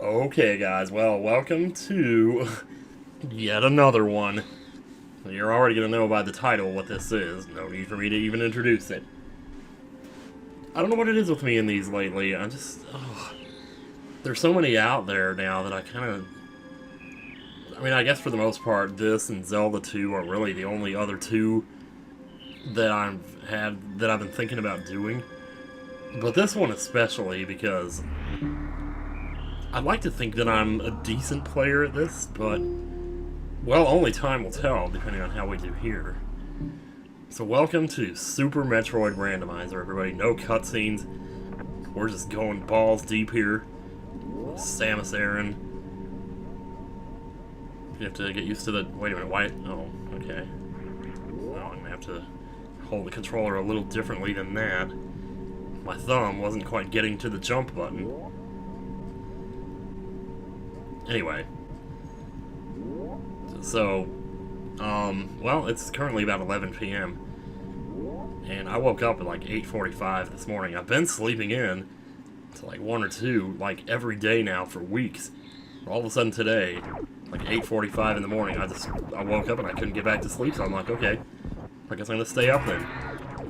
Okay, guys, well, welcome to yet another one. You're already going to know by the title what this is. No need for me to even introduce it. I don't know what it is with me in these lately. There's so many out there now that I kind of... I guess for the most part, this and Zelda 2 are really the only other two that I've been thinking about doing. But this one especially because I'd like to think that I'm a decent player at this, but, well, only time will tell, depending on how we do here. So welcome to Super Metroid Randomizer, everybody. No cutscenes. We're just going balls deep here. Samus Aran. You have to get used to the... Wait a minute, why... Oh, okay. Well, I'm gonna have to hold the controller a little differently than that. My thumb wasn't quite getting to the jump button. Anyway. So, well, it's currently about 11 p.m. And I woke up at like 8:45 this morning. I've been sleeping in to like 1 or 2, like every day now for weeks. All of a sudden today, like 8:45 in the morning, I woke up and I couldn't get back to sleep, so I'm like, okay, I guess I'm gonna stay up then.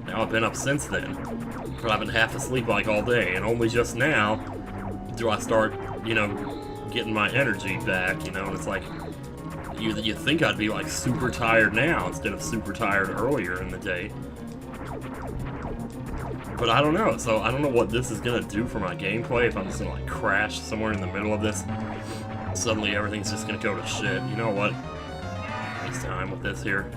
Now I've been up since then, but I've been half asleep like all day, and only just now do I start, getting my energy back, and it's like, you think I'd be like super tired now instead of super tired earlier in the day. But I don't know, so I don't know what this is gonna do for my gameplay, if I'm just gonna like crash somewhere in the middle of this. Suddenly everything's just gonna go to shit. You know what? Waste time with this here.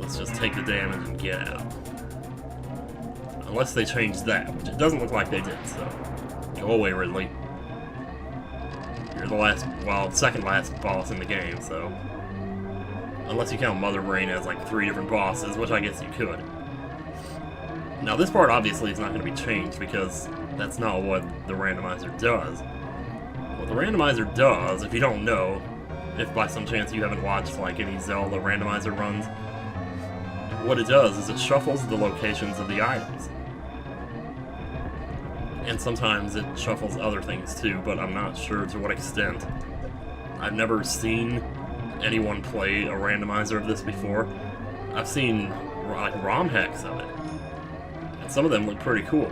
Let's just take the damage and get out. Unless they change that, which it doesn't look like they did, so go away, Ridley. You're the second last boss in the game, so... Unless you count Mother Brain as like 3 different bosses, which I guess you could. Now this part obviously is not going to be changed, because that's not what the randomizer does. What the randomizer does, if you don't know, if by some chance you haven't watched like any Zelda randomizer runs, what it does is it shuffles the locations of the items. And sometimes it shuffles other things too, but I'm not sure to what extent. I've never seen anyone play a randomizer of this before. I've seen like ROM hacks of it, and some of them look pretty cool,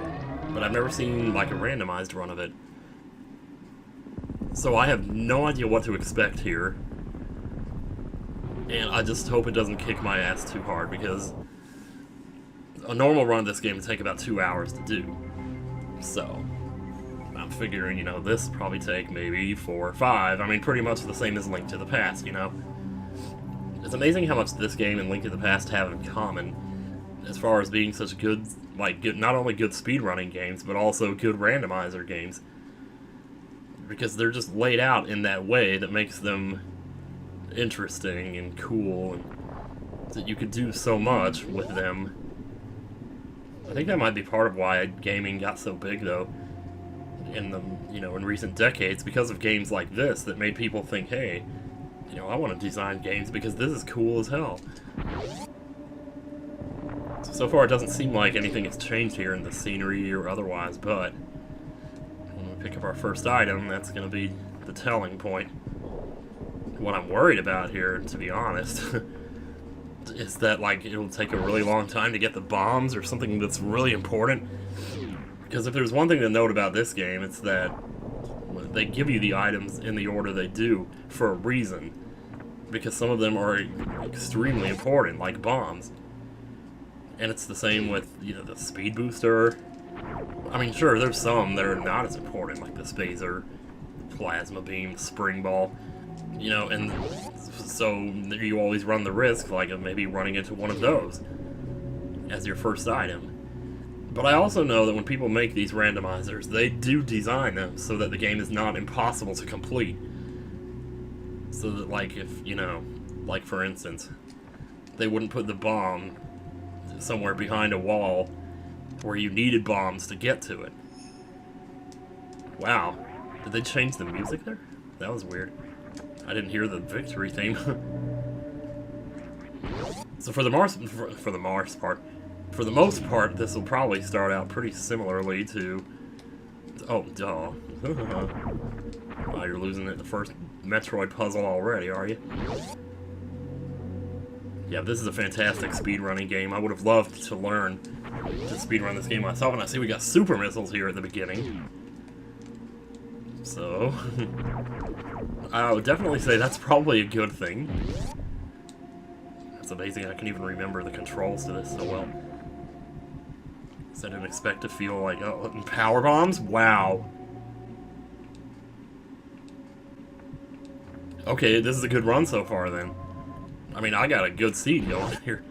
but I've never seen like a randomized run of it. So I have no idea what to expect here, and I just hope it doesn't kick my ass too hard, because a normal run of this game would take about 2 hours to do. So, I'm figuring, this will probably take maybe 4 or 5. Pretty much the same as Link to the Past, It's amazing how much this game and Link to the Past have in common, as far as being such good, not only good speedrunning games, but also good randomizer games. Because they're just laid out in that way that makes them interesting and cool, and that you could do so much with them. I think that might be part of why gaming got so big, though, in the, in recent decades, because of games like this that made people think, hey, I want to design games because this is cool as hell. So far, it doesn't seem like anything has changed here in the scenery or otherwise, but when we pick up our first item, that's going to be the telling point. What I'm worried about here, to be honest, is that, it'll take a really long time to get the bombs or something that's really important. Because if there's one thing to note about this game, it's that they give you the items in the order they do for a reason. Because some of them are extremely important, like bombs. And it's the same with, the speed booster. Sure, there's some that are not as important, like the Spazer, plasma beam, spring ball. And so you always run the risk, of maybe running into one of those as your first item. But I also know that when people make these randomizers, they do design them so that the game is not impossible to complete. So that, if, for instance, they wouldn't put the bomb somewhere behind a wall where you needed bombs to get to it. Wow. Did they change the music there? That was weird. I didn't hear the victory theme. So for the most part, this will probably start out pretty similarly to Oh, duh. Wow, you're losing at the first Metroid puzzle already, are you? Yeah, this is a fantastic speedrunning game. I would have loved to learn to speedrun this game myself, and I see we got super missiles here at the beginning. So, I would definitely say that's probably a good thing. It's amazing I can even remember the controls to this so well. So I didn't expect to feel like, oh, power bombs? Wow. Okay, this is a good run so far then. I mean, I got a good seed going here.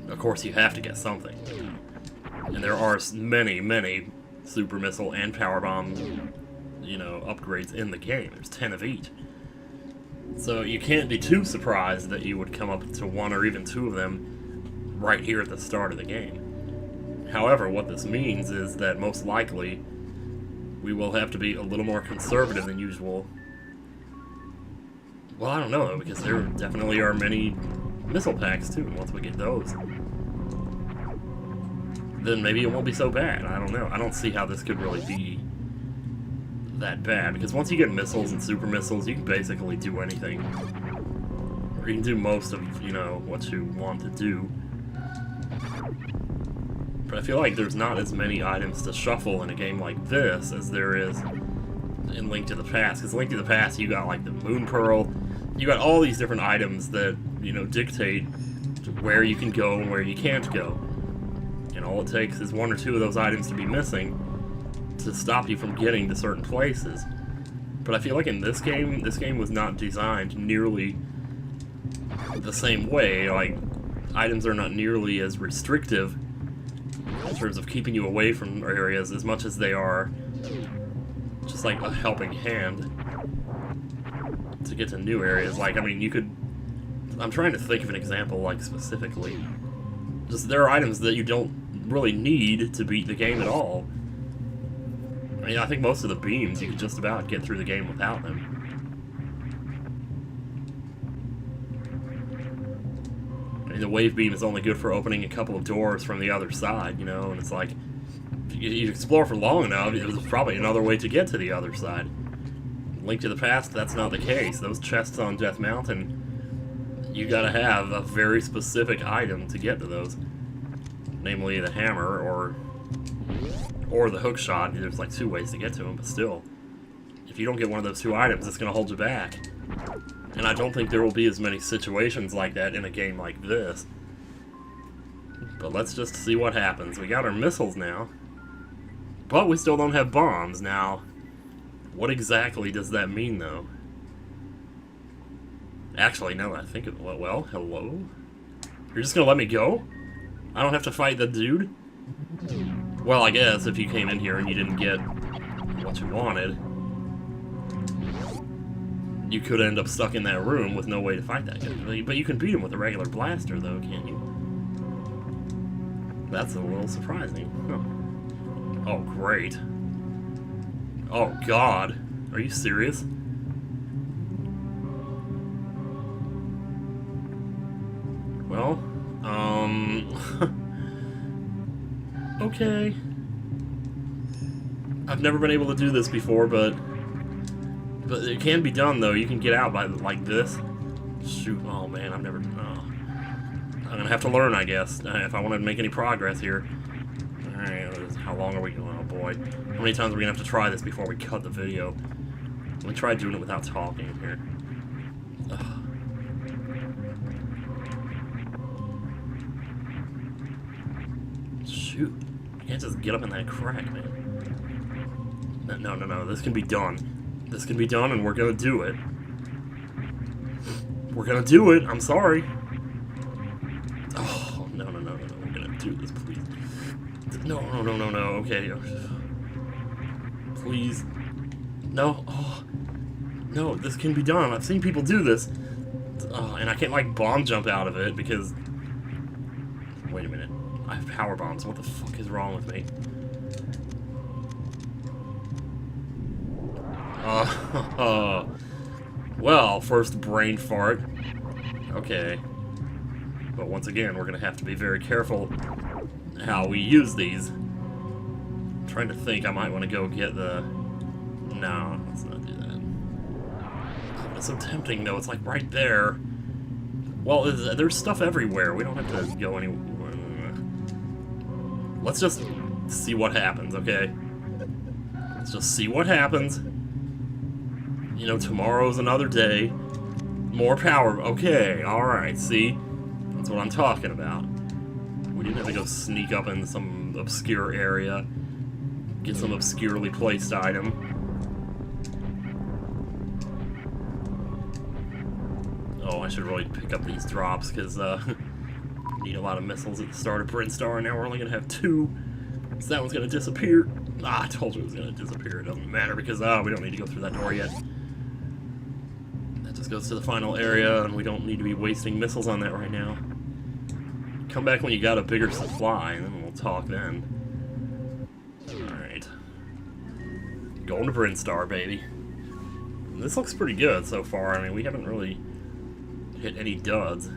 Of course, you have to get something. And there are many, many super missile and power bomb, you know, upgrades in the game. There's 10 of each. So you can't be too surprised that you would come up to one or even two of them right here at the start of the game. However, what this means is that most likely we will have to be a little more conservative than usual. Well, I don't know, because there definitely are many missile packs too, and once we get those, then maybe it won't be so bad. I don't know. I don't see how this could really be that bad, because once you get missiles and super missiles, you can basically do anything. Or you can do most of, you know, what you want to do. But I feel like there's not as many items to shuffle in a game like this as there is in Link to the Past. Because Link to the Past, you got like the Moon Pearl, you got all these different items that, you know, dictate where you can go and where you can't go. And all it takes is one or two of those items to be missing to stop you from getting to certain places. But I feel like in this game was not designed nearly the same way. Like, items are not nearly as restrictive in terms of keeping you away from areas as much as they are just like a helping hand to get to new areas. Like, I mean, you could... I'm trying to think of an example, like, specifically. Just, there are items that you don't really need to beat the game at all. I mean, I think most of the beams, you could just about get through the game without them. I mean, the wave beam is only good for opening a couple of doors from the other side, you know, and it's like, if you explore for long enough, there's probably another way to get to the other side. Link to the Past, that's not the case. Those chests on Death Mountain, you gotta have a very specific item to get to those. Namely the hammer, or the hook shot. There's like two ways to get to them, but still, if you don't get one of those two items, it's going to hold you back. And I don't think there will be as many situations like that in a game like this. But let's just see what happens. We got our missiles now, but we still don't have bombs. Now, what exactly does that mean, though? Actually, no, I think it... Well, hello? You're just going to let me go? I don't have to fight the dude? Well, I guess if you came in here and you didn't get what you wanted, you could end up stuck in that room with no way to fight that guy. But you can beat him with a regular blaster, though, can't you? That's a little surprising. Huh. Oh, great. Oh, God. Are you serious? Well, okay. I've never been able to do this before, but it can be done, though. You can get out by, like, this. Shoot. Oh, man, I've never... Oh. I'm gonna have to learn, I guess, if I want to make any progress here. Alright, how long are we going? Oh, boy. How many times are we gonna have to try this before we cut the video? Let me try doing it without talking here. Ugh. Shoot. You can't just get up in that crack, man. No. This can be done. This can be done, and we're gonna do it. We're gonna do it. I'm sorry. Oh, no. We're gonna do this, please. No. Okay. Please. No. Oh. No, this can be done. I've seen people do this. Oh, and I can't, like, bomb jump out of it because... Wait a minute. I have power bombs. What the fuck is wrong with me? Well, first brain fart. Okay. But once again, we're gonna have to be very careful how we use these. I'm trying to think, I might want to go get the... No, let's not do that. It's so tempting, though. It's like right there. Well, there's stuff everywhere. We don't have to go anywhere. Let's just see what happens, okay? Let's just see what happens. You know, tomorrow's another day. More power. Okay, alright, see? That's what I'm talking about. We didn't have to go sneak up in some obscure area. Get some obscurely placed item. Oh, I should really pick up these drops, because, need a lot of missiles at the start of Brinstar, and now we're only going to have 2. So that one's going to disappear. Ah, I told you it was going to disappear. It doesn't matter, because, we don't need to go through that door yet. That just goes to the final area, and we don't need to be wasting missiles on that right now. Come back when you got a bigger supply, and then we'll talk then. Alright. Going to Brinstar, baby. This looks pretty good so far. I mean, we haven't really hit any duds.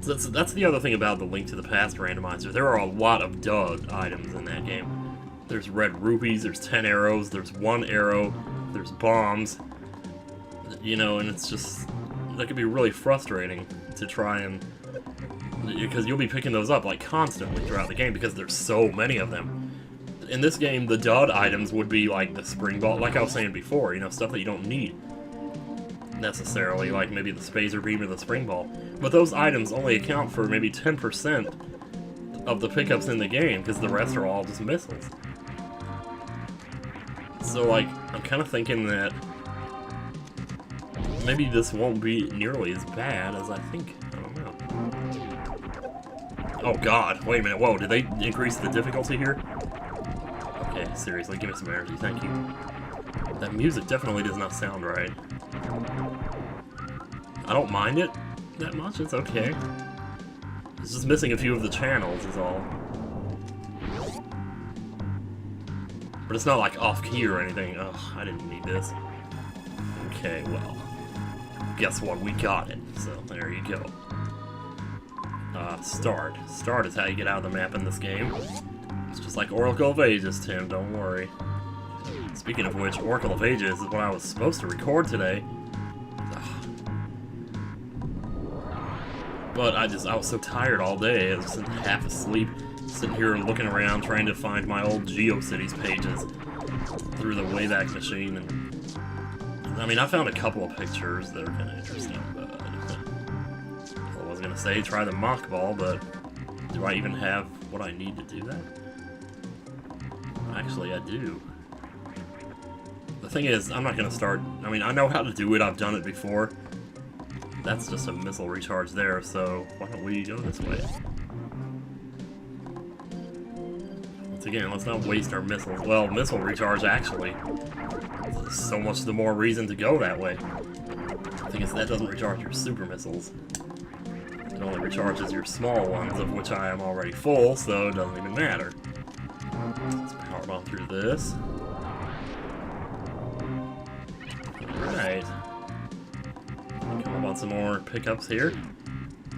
So that's the other thing about the Link to the Past randomizer. There are a lot of dud items in that game. There's red rupees, there's 10 arrows, there's 1 arrow, there's bombs. You know, and it's just... that could be really frustrating to try and... because you'll be picking those up, like, constantly throughout the game because there's so many of them. In this game, the dud items would be, like, the spring ball, like I was saying before, you know, stuff that you don't need necessarily, like maybe the Spazer Beam or the Spring Ball. But those items only account for maybe 10% of the pickups in the game, because the rest are all just missiles. So, like, I'm kind of thinking that maybe this won't be nearly as bad as I think. I don't know. Oh god, wait a minute, whoa, did they increase the difficulty here? Okay, seriously, give me some energy, thank you. That music definitely does not sound right. I don't mind it that much, it's okay. It's just missing a few of the channels is all. But it's not like off-key or anything. Ugh, I didn't need this. Okay, well. Guess what? We got it. So, there you go. Start. Start is how you get out of the map in this game. It's just like Oracle of Ages, Tim, don't worry. Speaking of which, Oracle of Ages is what I was supposed to record today. But I was so tired all day, I was sitting half asleep, sitting here looking around trying to find my old GeoCities pages through the Wayback Machine, and I mean, I found a couple of pictures that are kind of interesting, but I was gonna say try the mock ball, but do I even have what I need to do that? Actually, I do. The thing is, I'm not gonna start, I mean, I know how to do it, I've done it before. That's just a missile recharge there, so why don't we go this way? Once again, let's not waste our missiles. Well, missile recharge, actually. So much the more reason to go that way. The thing is, that doesn't recharge your super missiles. It only recharges your small ones, of which I am already full, so it doesn't even matter. Let's power bomb through this. Alright. Come on, some more pickups here.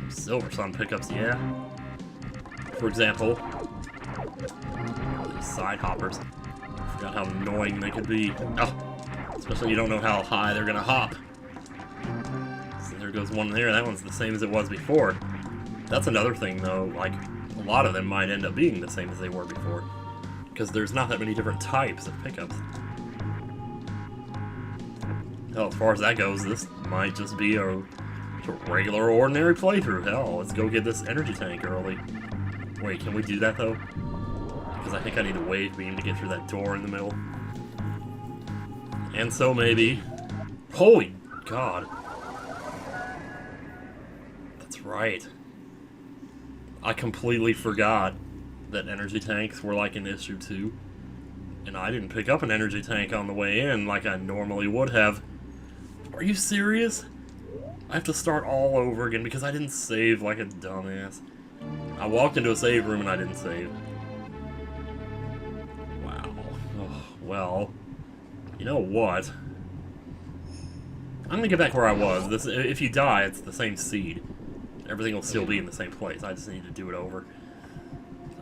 Silver Sun pickups, yeah. For example, these side hoppers. I forgot how annoying they could be. Oh, especially when you don't know how high they're gonna hop. So there goes one there. That one's the same as it was before. That's another thing, though. Like, a lot of them might end up being the same as they were before, because there's not that many different types of pickups. Hell, as far as that goes, this might just be a regular, ordinary playthrough. Hell, let's go get this energy tank early. Wait, can we do that, though? Because I think I need a wave beam to get through that door in the middle. And so maybe... Holy God. That's right. I completely forgot that energy tanks were like an issue, too. And I didn't pick up an energy tank on the way in like I normally would have. Are you serious? I have to start all over again because I didn't save like a dumbass. I walked into a save room and I didn't save. Wow. Oh, well, you know what? I'm gonna get back where I was. If you die, it's the same seed. Everything will still be in the same place. I just need to do it over.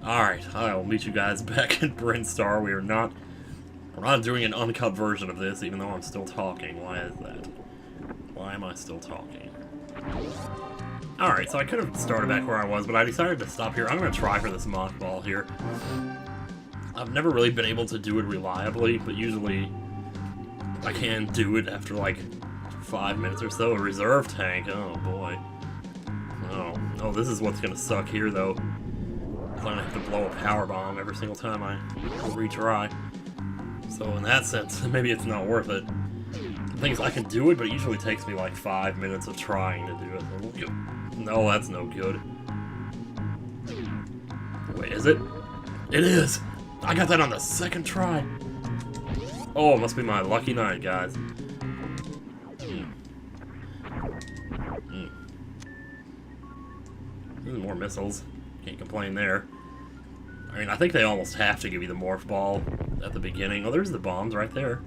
Alright, I will meet you guys back in Brinstar. We're not doing an uncut version of this, even though I'm still talking. Why is that? Why am I still talking? Alright, so I could have started back where I was, but I decided to stop here. I'm going to try for this mock ball here. I've never really been able to do it reliably, but usually I can do it after like 5 minutes or so. A reserve tank, oh boy. Oh, this is what's going to suck here though. I'm going to have to blow a power bomb every single time I retry. So in that sense, maybe it's not worth it. The thing is, I can do it, but it usually takes me like 5 minutes of trying to do it. No, that's no good. Wait, is it? It is! I got that on the second try! Oh, it must be my lucky night, guys. More missiles. Can't complain there. I mean, I think they almost have to give you the morph ball at the beginning. Oh, there's the bombs right there.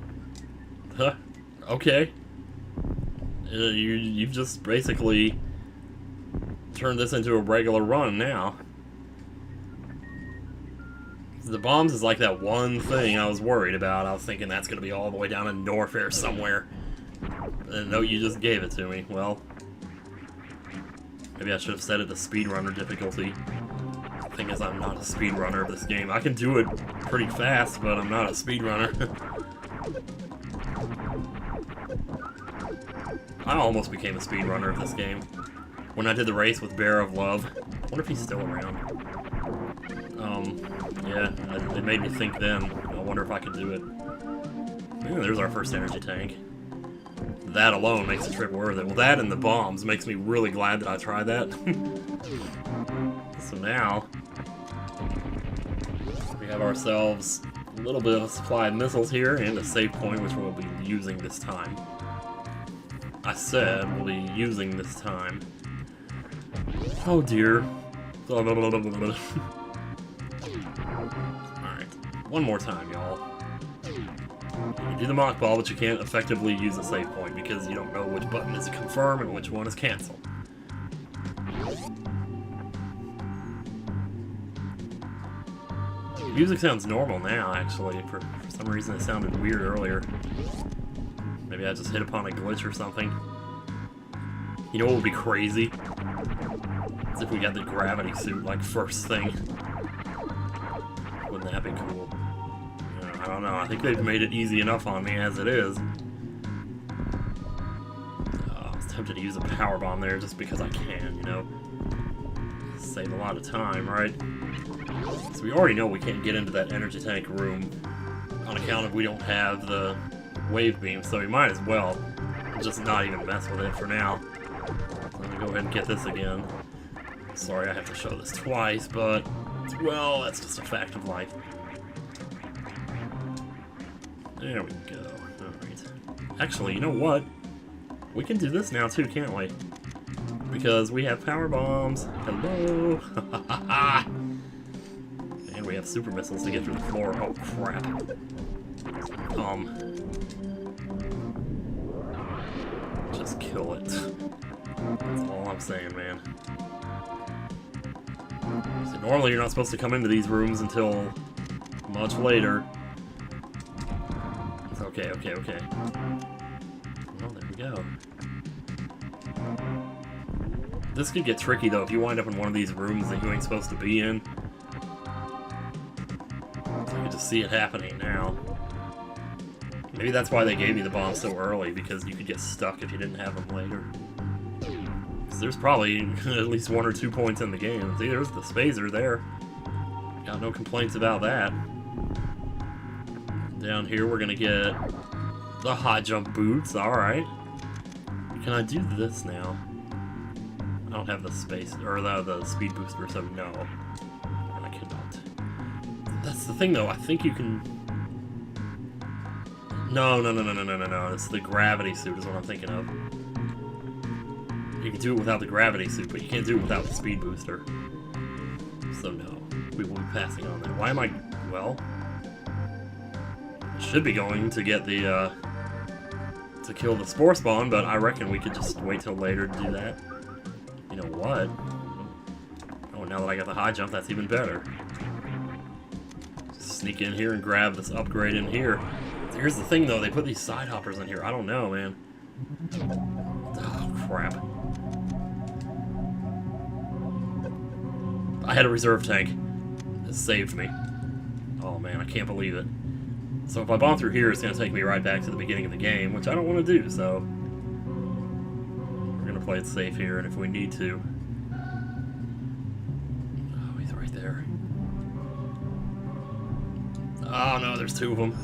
Huh. Okay. You've just basically turned this into a regular run now. The bombs is like that one thing I was worried about. I was thinking that's going to be all the way down in Norfair somewhere. And no, you just gave it to me. Well, maybe I should have set it to speedrunner difficulty. The thing is, I'm not a speedrunner of this game. I can do it pretty fast, but I'm not a speedrunner. I almost became a speedrunner of this game when I did the race with Bear of Love. I wonder if he's still around. Yeah, it made me think then. I wonder if I could do it. Ooh, there's our first energy tank. That alone makes the trip worth it. Well, that and the bombs makes me really glad that I tried that. So now, we have ourselves a little bit of a supply of missiles here and a save point, which we'll be using this time. I said we'll be using this time. Oh dear. Alright, one more time, y'all. You do the mock ball, but you can't effectively use a save point because you don't know which button is confirm and which one is cancel. Music sounds normal now, actually. For some reason it sounded weird earlier. Maybe I just hit upon a glitch or something. You know what would be crazy? Is if we got the gravity suit, like, first thing. Wouldn't that be cool? I don't know, I think they've made it easy enough on me as it is. I was tempted to use a power bomb there just because I can, you know? Save a lot of time, right? So we already know we can't get into that energy tank room on account of we don't have the wave beam, so we might as well just not even mess with it for now. So I'm gonna go ahead and get this again. Sorry I have to show this twice, but, well, that's just a fact of life. There we go. Alright. Actually, you know what? We can do this now too, can't we? Because we have power bombs. Hello! And we have super missiles to get through the floor. Oh, crap. Just kill it. That's all I'm saying, man. So normally you're not supposed to come into these rooms until much later. Okay. Well, there we go. This could get tricky, though, if you wind up in one of these rooms that you ain't supposed to be in. I can just see it happening now. Maybe that's why they gave you the bomb so early, because you could get stuck if you didn't have them later. Because there's probably at least 1 or 2 points in the game. See, there's the Spazer there. Got no complaints about that. Down here, we're gonna get the high jump boots. Alright. Can I do this now? I don't have the space, or the speed booster, so no. I cannot. That's the thing, though. I think you can... No. It's the gravity suit is what I'm thinking of. You can do it without the gravity suit, but you can't do it without the speed booster. So no. We will be passing on that. Why am I... Well... Should be going to get the, to kill the Spore Spawn, but I reckon we could just wait till later to do that. You know what? Oh, now that I got the high jump, that's even better. sneak in here and grab this upgrade in here. Here's the thing, though. They put these side hoppers in here. I don't know, man. Oh, crap. I had a reserve tank. It saved me. Oh, man, I can't believe it. So if I bomb through here, it's going to take me right back to the beginning of the game, which I don't want to do, so... we're going to play it safe here, and if we need to... oh, he's right there. Oh, no, there's two of them.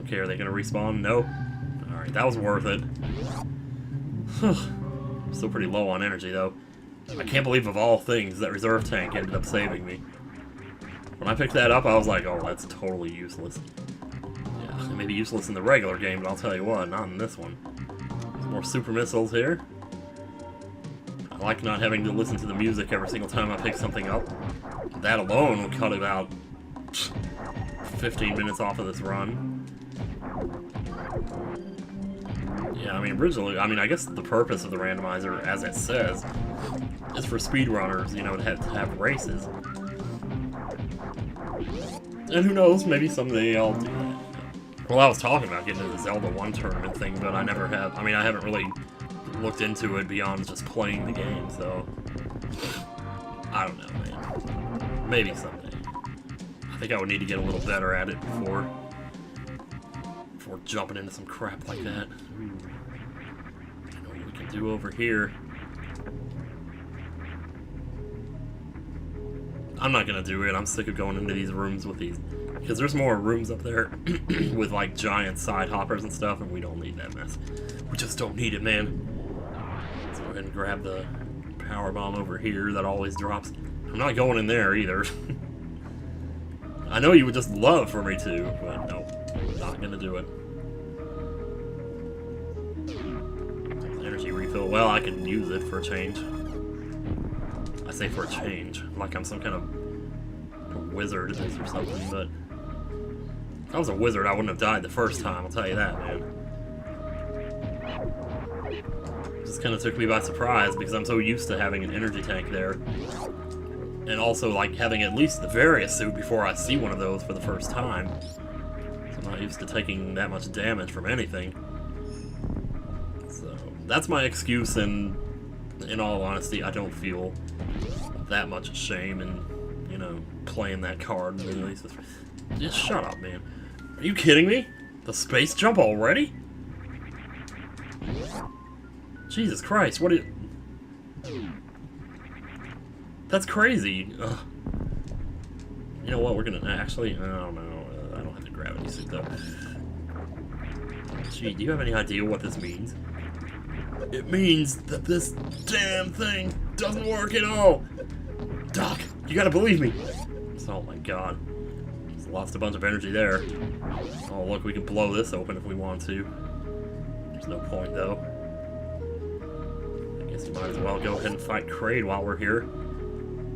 Okay, are they going to respawn? No. Alright, that was worth it. Still pretty low on energy, though. I can't believe, of all things, that reserve tank ended up saving me. When I picked that up, I was like, oh, that's totally useless. Yeah, it may be useless in the regular game, but I'll tell you what, not in this one. There's more super missiles here. I like not having to listen to the music every single time I pick something up. That alone would cut about 15 minutes off of this run. Yeah, I mean, originally, I guess the purpose of the randomizer, as it says, is for speedrunners, you know, to have races. And who knows, maybe someday I'll do that. Well, I was talking about getting into the Zelda 1 tournament thing, but I never have. I mean, I haven't really looked into it beyond just playing the game, so... I don't know, man. Maybe someday. I think I would need to get a little better at it before jumping into some crap like that. I know what we can do over here. I'm not gonna do it. I'm sick of going into these rooms with these, because there's more rooms up there with like giant side hoppers and stuff, and we don't need that mess. We just don't need it, man. Let's go ahead and grab the power bomb over here that always drops. I'm not going in there either. I know you would just love for me to, but no, not gonna do it. Energy refill. Well, I can use it for a change. I say for a change, like I'm some kind of wizard or something, but if I was a wizard, I wouldn't have died the first time, I'll tell you that, man. It just kind of took me by surprise, because I'm so used to having an energy tank there. And also, like, having at least the Various suit before I see one of those for the first time. So I'm not used to taking that much damage from anything. So, that's my excuse, and in all honesty, I don't feel that much shame in, you know, playing that card. Just shut up, man. Are you kidding me? The space jump already? Jesus Christ, what is... That's crazy. Ugh. You know what, we're gonna... Actually, I don't know. I don't have the gravity suit, though. Gee, do you have any idea what this means? It means that this damn thing doesn't work at all! Doc, you gotta believe me! Oh my god. Just lost a bunch of energy there. Oh look, we can blow this open if we want to. There's no point though. I guess you might as well go ahead and fight Kraid while we're here.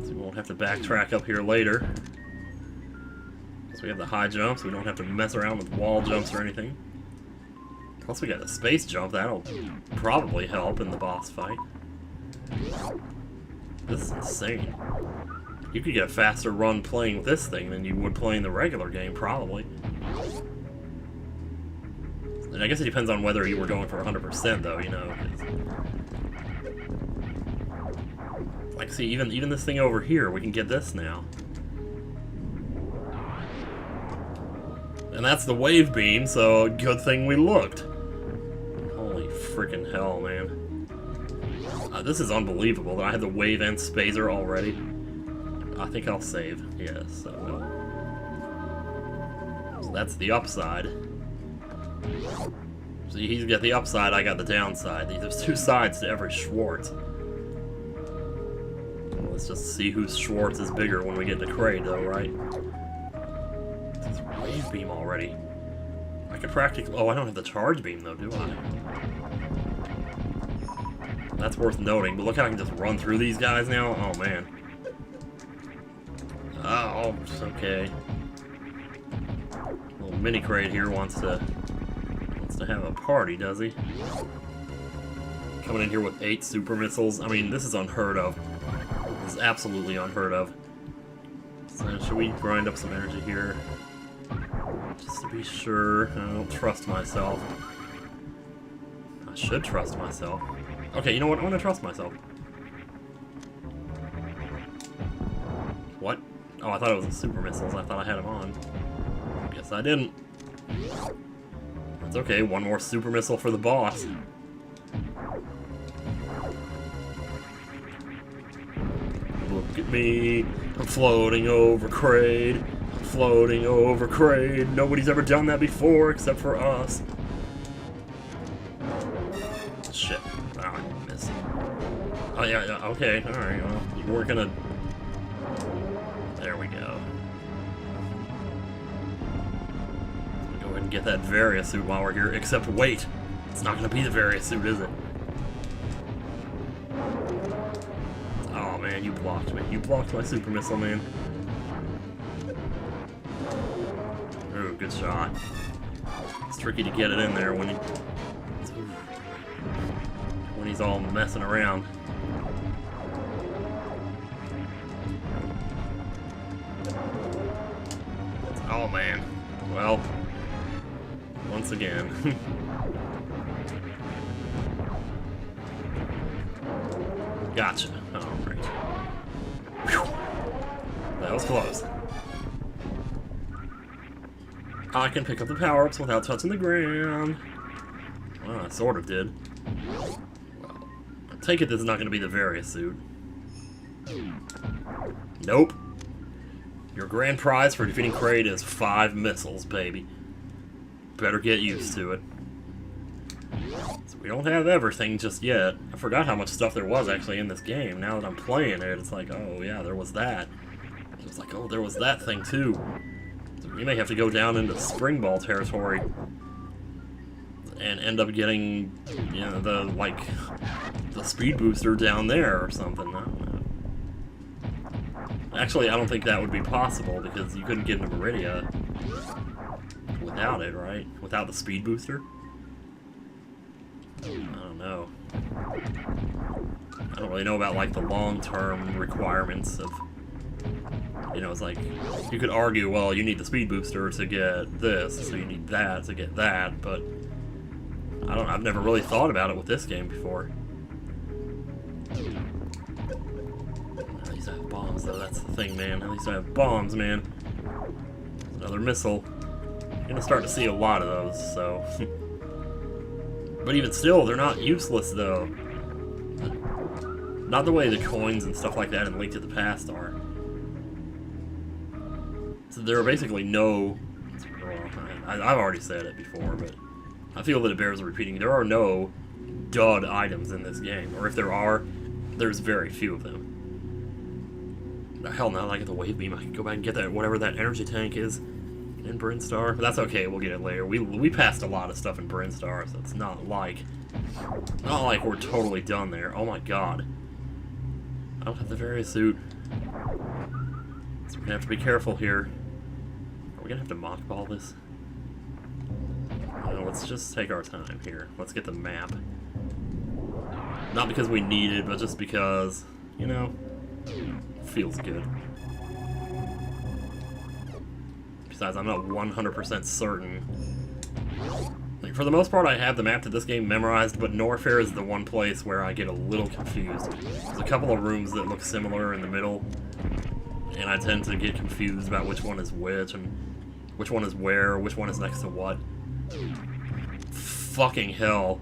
So we won't have to backtrack up here later. So we have the high jumps, we don't have to mess around with wall jumps or anything. Plus we got the space jump, that'll probably help in the boss fight. This is insane. You could get a faster run playing with this thing than you would playing the regular game, probably. And I guess it depends on whether you were going for 100% though, you know. Like, see, even this thing over here, we can get this now. And that's the wave beam, so good thing we looked. Holy freaking hell, man. This is unbelievable that I had the wave and spazer already. I think I'll save. Yes, I will. So that's the upside. See, he's got the upside, I got the downside. There's two sides to every Schwartz. Let's just see whose Schwartz is bigger when we get to Kraid, though, right? This wave beam already. I could practically... Oh, I don't have the charge beam, though, do I? That's worth noting, but look how I can just run through these guys now. Oh, man. Oh, okay. Little mini Kraid here wants to have a party, does he? Coming in here with 8 super missiles. I mean, this is unheard of. This is absolutely unheard of. So should we grind up some energy here? Just to be sure. I don't trust myself. I should trust myself. Okay, you know what? I'm gonna trust myself. What? Oh, I thought it was a super missiles. I thought I had them on. Guess I didn't. That's okay. One more super missile for the boss. Look at me. I'm floating over Kraid. I'm floating over Kraid. Nobody's ever done that before except for us. Shit. Oh, I missed. Oh, yeah, okay. Alright, well, you weren't gonna... There we go. Go ahead and get that Varia suit while we're here. Except, wait! It's not gonna be the Varia suit, is it? Oh, man, you blocked me. You blocked my super missile, man. Ooh, good shot. It's tricky to get it in there when he's all messing around. Oh man. Well, once again. Gotcha. Oh, great. Whew. That was close. I can pick up the power-ups without touching the ground. Well, I sort of did. Well, I take it this is not going to be the Varia suit. Nope. Your grand prize for defeating Kraid is 5 missiles, baby. Better get used to it. So we don't have everything just yet. I forgot how much stuff there was actually in this game. Now that I'm playing it, it's like, oh yeah, there was that. It's like, oh, there was that thing too. So we may have to go down into Spring Ball territory and end up getting, you know, the speed booster down there or something. I don't know. Actually, I don't think that would be possible because you couldn't get into Meridia without it, right? Without the speed booster? I don't know. I don't really know about like the long-term requirements of, you know, it's like you could argue, well, you need the speed booster to get this, so you need that to get that, but I've never really thought about it with this game before. At least I have bombs, though. That's the thing, man. At least I have bombs, man. Another missile. I'm gonna start to see a lot of those, so. But even still, they're not useless, though. Not the way the coins and stuff like that in Link to the Past are. So there are basically no... Well, I've already said it before, but I feel that it bears repeating. There are no dud items in this game. Or if there are, there's very few of them. Hell, now that I get the wave beam, I can go back and get that, whatever that energy tank is in Brinstar. But that's okay, we'll get it later. We passed a lot of stuff in Brinstar, so it's not like we're totally done there. Oh my god. I don't have the Varia suit. So we're gonna have to be careful here. Are we gonna have to mock ball this? No, let's just take our time here. Let's get the map. Not because we need it, but just because, you know, feels good. Besides, I'm not 100% certain. Like, for the most part, I have the map to this game memorized, but Norfair is the one place where I get a little confused. There's a couple of rooms that look similar in the middle, and I tend to get confused about which one is which, and which one is where, which one is next to what. Fucking hell.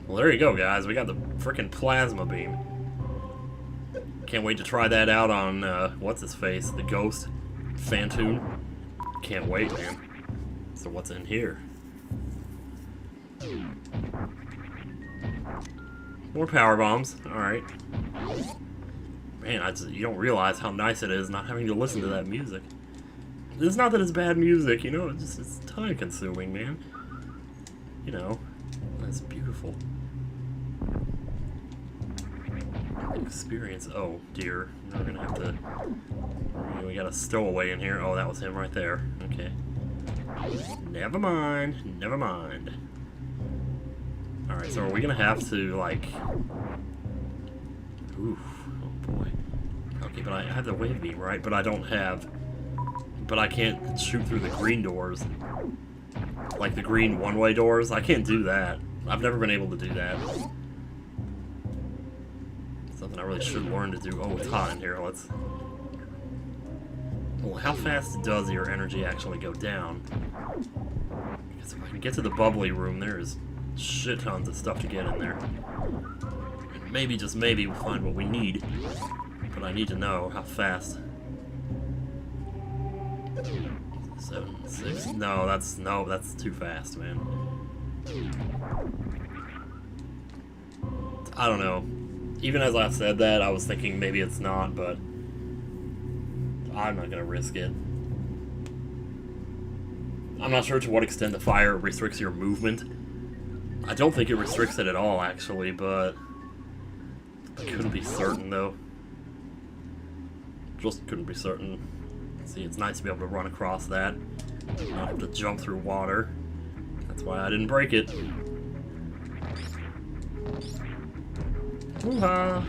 Well, there you go, guys. We got the frickin' plasma beam. Can't wait to try that out on, what's his face? The ghost? Phantoon? Can't wait, man. So what's in here? More power bombs. Alright. Man, you don't realize how nice it is not having to listen to that music. It's not that it's bad music, you know, it's time consuming, man. You know, that's beautiful. Experience. Oh dear, we're gonna have to. We got a stowaway in here. Oh, that was him right there. Okay. Never mind. Never mind. All right. So are we gonna have to like? Oof. Okay, but I have the wave beam, right? But I don't have... But I can't shoot through the green doors. Like the green one-way doors. I can't do that. I've never been able to do that. Something I really should learn to do. Oh, it's hot in here. Let's... Well, how fast does your energy actually go down? Because if I can get to the bubbly room, there's shit tons of stuff to get in there. And maybe, just maybe, we'll find what we need. But I need to know how fast. 7, 6. No, that's too fast, man. I don't know. Even as I said that, I was thinking maybe it's not, but I'm not gonna risk it. I'm not sure to what extent the fire restricts your movement. I don't think it restricts it at all, actually, but I couldn't be certain, though. Just couldn't be certain. See, it's nice to be able to run across that. Not have to jump through water. That's why I didn't break it. Hoo-ha!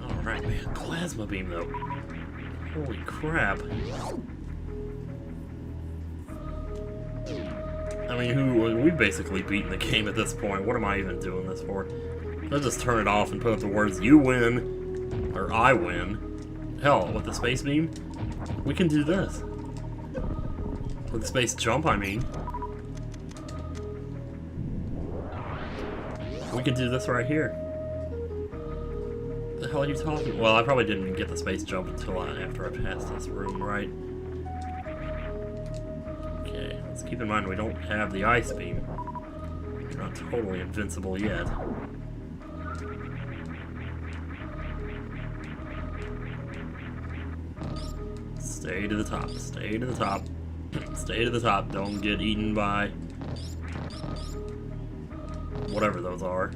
Alright, man. Plasma beam, though. Holy crap. I mean, we've basically beaten the game at this point. What am I even doing this for? I'll just turn it off and put up the words, "You win," or "I win." Hell, with the space beam, we can do this. With the space jump, I mean. We can do this right here. What the hell are you talking about? Well, I probably didn't get the space jump until after I passed this room, right? Okay, let's keep in mind we don't have the ice beam. We're not totally invincible yet. Stay to the top, stay to the top. Stay to the top, don't get eaten by whatever those are.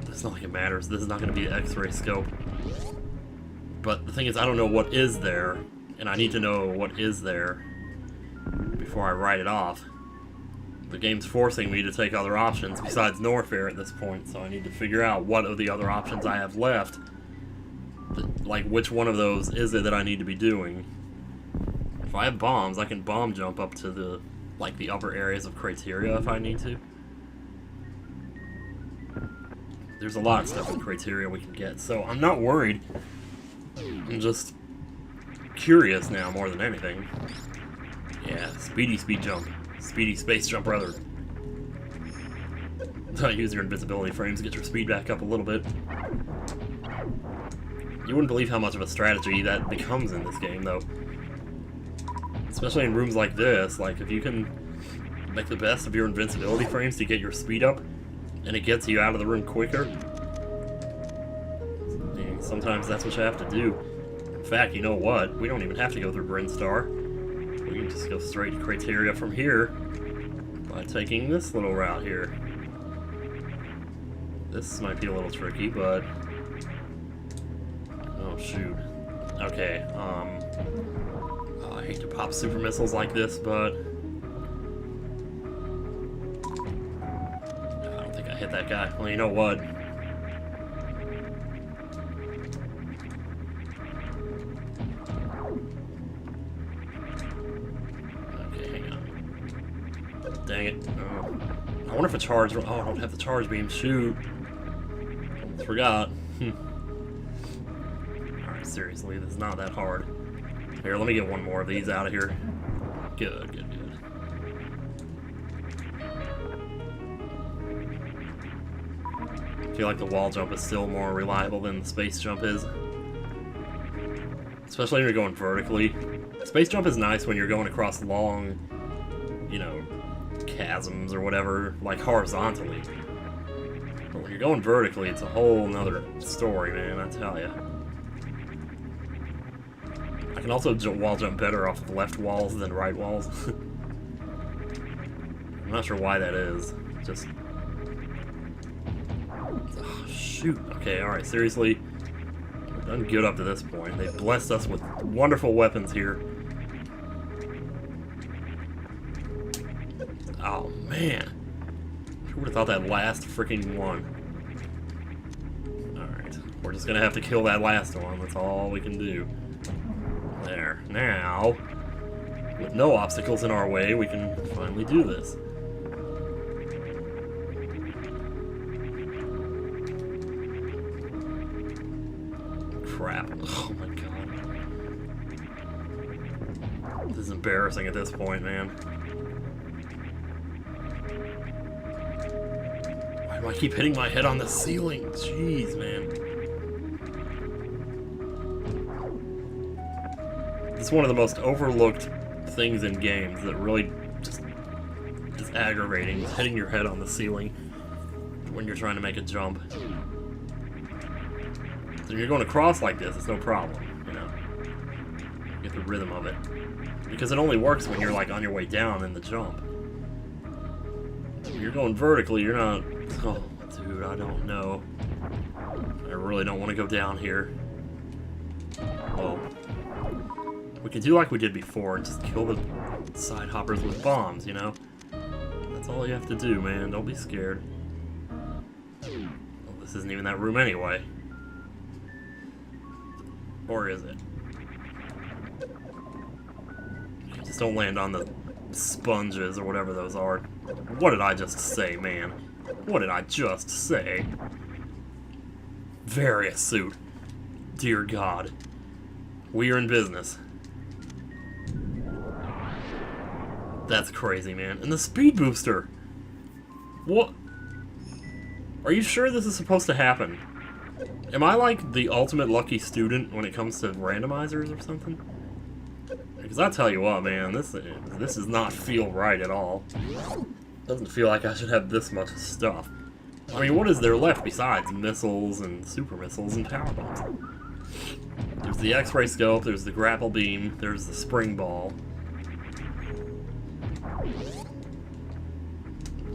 It's not like it matters. This is not going to be an X-ray scope. But the thing is, I don't know what is there, and I need to know what is there before I write it off. The game's forcing me to take other options besides Norfair at this point, so I need to figure out what of the other options I have left. Like, which one of those is it that I need to be doing? If I have bombs, I can bomb jump up to the, like, the upper areas of criteria if I need to. There's a lot of stuff in criteria we can get, so I'm not worried. I'm just curious now more than anything. Yeah, speedy speed jump. Speedy space jump, rather. Use your invincibility frames to get your speed back up a little bit. You wouldn't believe how much of a strategy that becomes in this game, though. Especially in rooms like this, like, if you can make the best of your invincibility frames to get your speed up, and it gets you out of the room quicker, and sometimes that's what you have to do. In fact, you know what? We don't even have to go through Brinstar. We can just go straight to criteria from here by taking this little route here. This might be a little tricky, but... Oh, shoot. Okay, I hate to pop super missiles like this, but... I don't think I hit that guy. Well, you know what? Okay, hang on. Dang it. Oh. I wonder if a charge... Oh, I don't have the charge beam. Shoot. Almost forgot. Alright, seriously, this is not that hard. Here, let me get one more of these out of here. Good, good, good. I feel like the wall jump is still more reliable than the space jump is. Especially when you're going vertically. Space jump is nice when you're going across long, you know, chasms or whatever, like horizontally. But when you're going vertically, it's a whole nother story, man, I tell ya. I can also wall jump better off of left walls than right walls. I'm not sure why that is. Just... Oh, shoot. Okay, alright, seriously. We've done good up to this point. They've blessed us with wonderful weapons here. Oh, man. Who would have thought that last freaking one Alright, we're just gonna have to kill that last one. That's all we can do. There. Now, with no obstacles in our way, we can finally do this. Crap. Oh my god. This is embarrassing at this point, man. Why do I keep hitting my head on the ceiling? Jeez, man. It's one of the most overlooked things in games that really just is aggravating, is hitting your head on the ceiling when you're trying to make a jump. So if you're going across like this, it's no problem, you know. You get the rhythm of it. Because it only works when you're like on your way down in the jump. If you're going vertically, you're not... Oh, dude, I don't know. I really don't want to go down here. Well, we can do like we did before and just kill the side hoppers with bombs, you know? That's all you have to do, man. Don't be scared. Well, this isn't even that room anyway. Or is it? Just don't land on the sponges or whatever those are. What did I just say, man? What did I just say? Various suit. Dear God. We are in business. That's crazy, man. And the speed booster! What? Are you sure this is supposed to happen? Am I like the ultimate lucky student when it comes to randomizers or something? Because I tell you what, man, this does not feel right at all. Doesn't feel like I should have this much stuff. I mean, what is there left besides missiles and super missiles and power bombs? There's the X-ray scope, there's the grapple beam, there's the spring ball.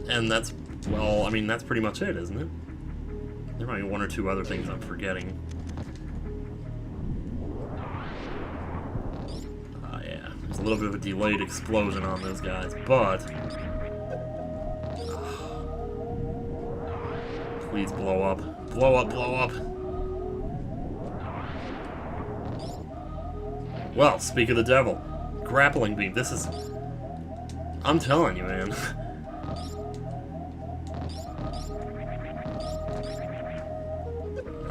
And that's, well, I mean, that's pretty much it, isn't it? There might be one or two other things I'm forgetting. Yeah, there's a little bit of a delayed explosion on those guys, but... Please blow up. Blow up, blow up! Well, speak of the devil. Grappling beam, this is... I'm telling you, man.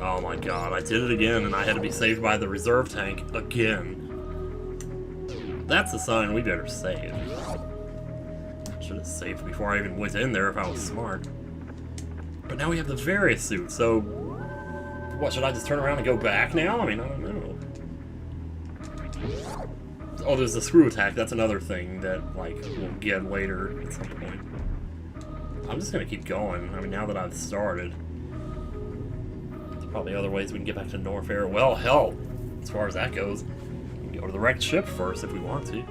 Oh my god, I did it again, and I had to be saved by the reserve tank again. That's a sign we better save. Should have saved before I even went in there if I was smart. But now we have the various suit, so... What, should I just turn around and go back now? I mean, I don't know. Oh, there's the screw attack, that's another thing that, like, we'll get later at some point. I'm just gonna keep going, I mean, now that I've started. Probably other ways we can get back to Norfair. Well, hell, as far as that goes, we can go to the wrecked ship first if we want to.